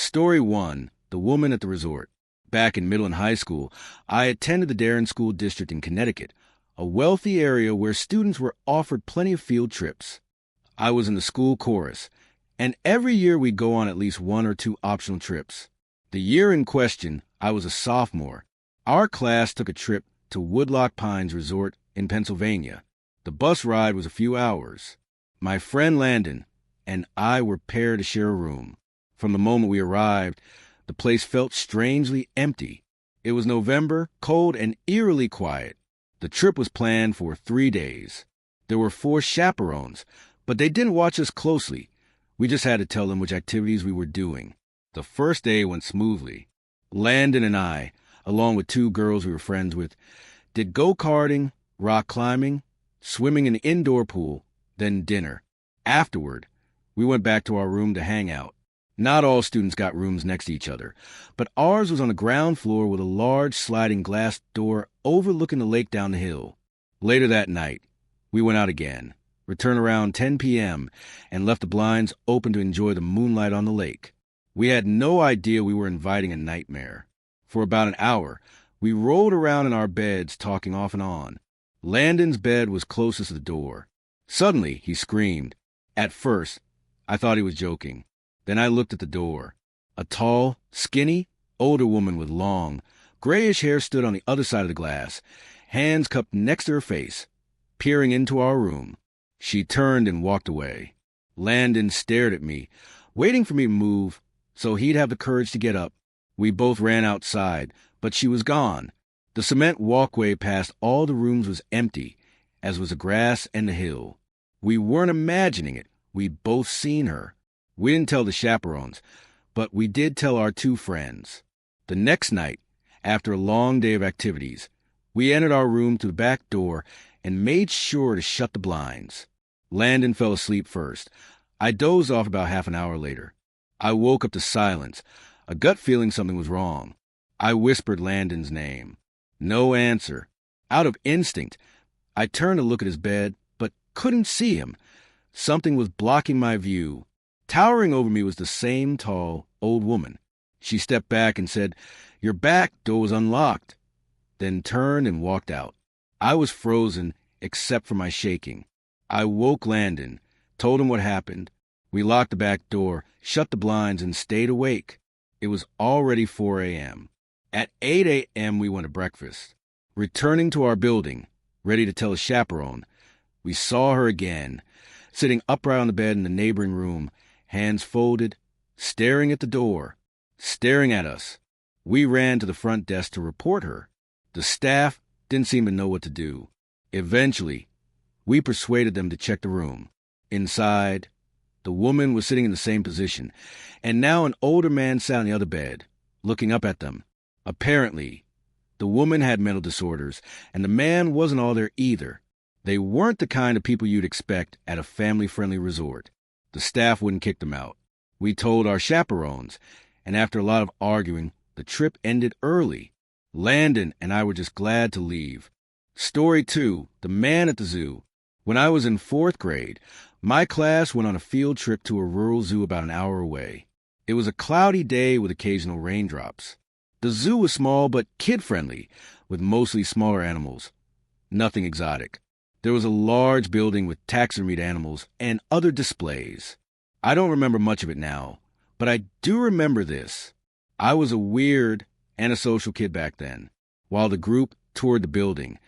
Story 1. The Woman at the Resort. Back in middle and high school, I attended the Darren School District in Connecticut, a wealthy area where students were offered plenty of field trips. I was in the school chorus, and every year we'd go on at least one or two optional trips. The year in question, I was a sophomore. Our class took a trip to Woodloch Pines Resort in Pennsylvania. The bus ride was a few hours. My friend Landon and I were paired to share a room. From the moment we arrived, the place felt strangely empty. It was November, cold and eerily quiet. The trip was planned for 3 days. There were 4 chaperones, but they didn't watch us closely. We just had to tell them which activities we were doing. The first day went smoothly. Landon and I, along with 2 girls we were friends with, did go-karting, rock climbing, swimming in an indoor pool, then dinner. Afterward, we went back to our room to hang out. Not all students got rooms next to each other, but ours was on the ground floor with a large sliding glass door overlooking the lake down the hill. Later that night, we went out again, returned around 10 p.m., and left the blinds open to enjoy the moonlight on the lake. We had no idea we were inviting a nightmare. For about an hour, we rolled around in our beds talking off and on. Landon's bed was closest to the door. Suddenly, he screamed. At first, I thought he was joking. Then I looked at the door. A tall, skinny, older woman with long, grayish hair stood on the other side of the glass, hands cupped next to her face, peering into our room. She turned and walked away. Landon stared at me, waiting for me to move so he'd have the courage to get up. We both ran outside, but she was gone. The cement walkway past all the rooms was empty, as was the grass and the hill. We weren't imagining it. We'd both seen her. We didn't tell the chaperones, but we did tell our 2 friends. The next night, after a long day of activities, we entered our room through the back door and made sure to shut the blinds. Landon fell asleep first. I dozed off about half an hour later. I woke up to silence, a gut feeling something was wrong. I whispered Landon's name. No answer. Out of instinct, I turned to look at his bed, but couldn't see him. Something was blocking my view. Towering over me was the same tall, old woman. She stepped back and said, "Your back door was unlocked," then turned and walked out. I was frozen, except for my shaking. I woke Landon, told him what happened. We locked the back door, shut the blinds, and stayed awake. It was already 4 a.m. At 8 a.m. we went to breakfast. Returning to our building, ready to tell a chaperone, we saw her again, sitting upright on the bed in the neighboring room, hands folded, staring at the door, staring at us. We ran to the front desk to report her. The staff didn't seem to know what to do. Eventually, we persuaded them to check the room. Inside, the woman was sitting in the same position, and now an older man sat on the other bed, looking up at them. Apparently, the woman had mental disorders, and the man wasn't all there either. They weren't the kind of people you'd expect at a family-friendly resort. The staff wouldn't kick them out. We told our chaperones, and after a lot of arguing, the trip ended early. Landon and I were just glad to leave. Story 2. The Man at the Zoo. When I was in 4th grade, my class went on a field trip to a rural zoo about an hour away. It was a cloudy day with occasional raindrops. The zoo was small but kid-friendly, with mostly smaller animals. Nothing exotic. There was a large building with taxidermied animals and other displays. I don't remember much of it now, but I do remember this. I was a weird, antisocial kid back then. While the group toured the building,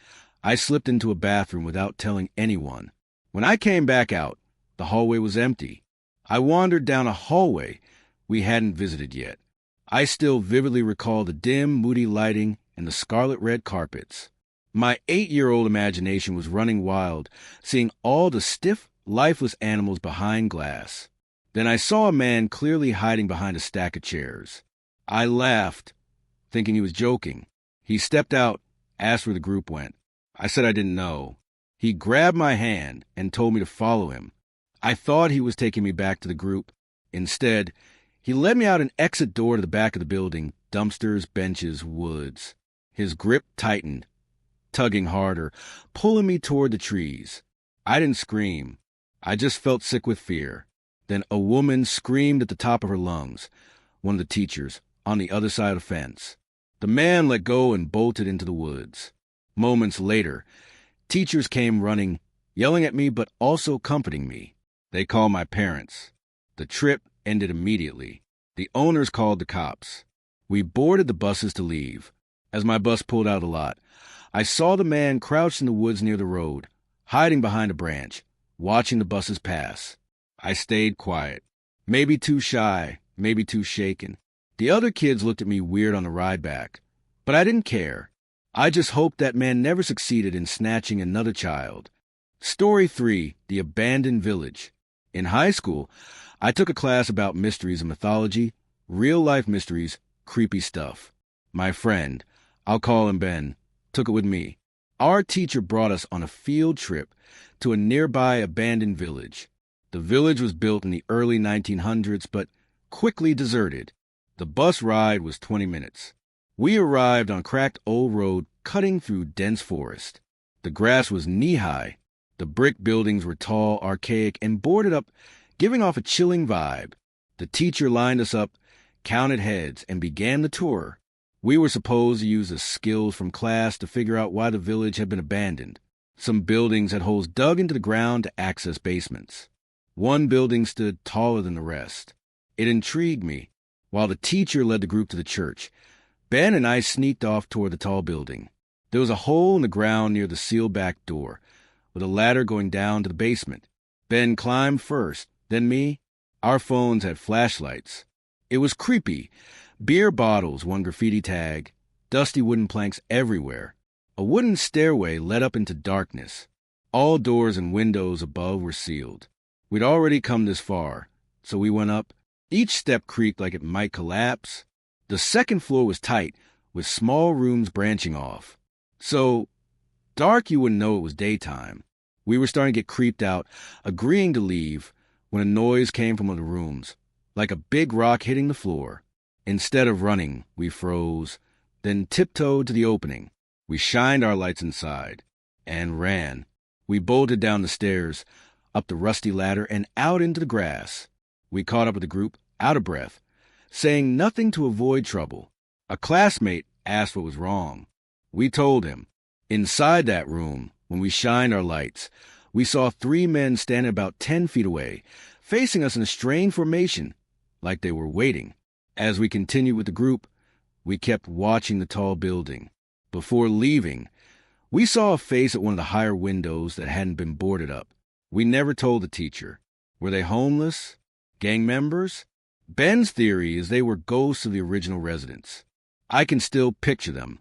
I slipped into a bathroom without telling anyone. When I came back out, the hallway was empty. I wandered down a hallway we hadn't visited yet. I still vividly recall the dim, moody lighting and the scarlet-red carpets. My 8-year-old imagination was running wild, seeing all the stiff, lifeless animals behind glass. Then I saw a man clearly hiding behind a stack of chairs. I laughed, thinking he was joking. He stepped out, asked where the group went. I said I didn't know. He grabbed my hand and told me to follow him. I thought he was taking me back to the group. Instead, he led me out an exit door to the back of the building, dumpsters, benches, woods. His grip tightened, tugging harder, pulling me toward the trees. I didn't scream. I just felt sick with fear. Then a woman screamed at the top of her lungs. one of the teachers, on the other side of the fence. The man let go and bolted into the woods. Moments later, teachers came running, yelling at me but also comforting me. They called my parents. The trip ended immediately. The owners called the cops. We boarded the buses to leave. As my bus pulled out of the lot, I saw the man crouched in the woods near the road, hiding behind a branch, watching the buses pass. I stayed quiet. Maybe too shy, maybe too shaken. The other kids looked at me weird on the ride back, but I didn't care. I just hoped that man never succeeded in snatching another child. Story 3, The Abandoned Village. In high school, I took a class about mysteries and mythology, real-life mysteries, creepy stuff. My friend, I'll call him Ben, took it with me. Our teacher brought us on a field trip to a nearby abandoned village. The village was built in the early 1900s, but quickly deserted. The bus ride was 20 minutes. We arrived on a cracked old road cutting through dense forest. The grass was knee-high. The brick buildings were tall, archaic, and boarded up, giving off a chilling vibe. The teacher lined us up, counted heads, and began the tour. We were supposed to use the skills from class to figure out why the village had been abandoned. Some buildings had holes dug into the ground to access basements. One building stood taller than the rest. It intrigued me. While the teacher led the group to the church, Ben and I sneaked off toward the tall building. There was a hole in the ground near the sealed back door, with a ladder going down to the basement. Ben climbed first, then me. Our phones had flashlights. It was creepy. Beer bottles, one graffiti tag, dusty wooden planks everywhere. A wooden stairway led up into darkness. All doors and windows above were sealed. We'd already come this far, so we went up. Each step creaked like it might collapse. The second floor was tight, with small rooms branching off. So dark you wouldn't know it was daytime. We were starting to get creeped out, agreeing to leave, when a noise came from one of the rooms, like a big rock hitting the floor. Instead of running, we froze, then tiptoed to the opening. We shined our lights inside, and ran. We bolted down the stairs, up the rusty ladder, and out into the grass. We caught up with the group, out of breath, saying nothing to avoid trouble. A classmate asked what was wrong. We told him. Inside that room, when we shined our lights, we saw 3 men standing about 10 feet away, facing us in a strange formation, like they were waiting. As we continued with the group, we kept watching the tall building. Before leaving, we saw a face at one of the higher windows that hadn't been boarded up. We never told the teacher. Were they homeless? Gang members? Ben's theory is they were ghosts of the original residents. I can still picture them,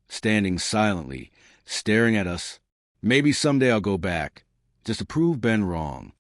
standing silently, staring at us. Maybe someday I'll go back, just to prove Ben wrong.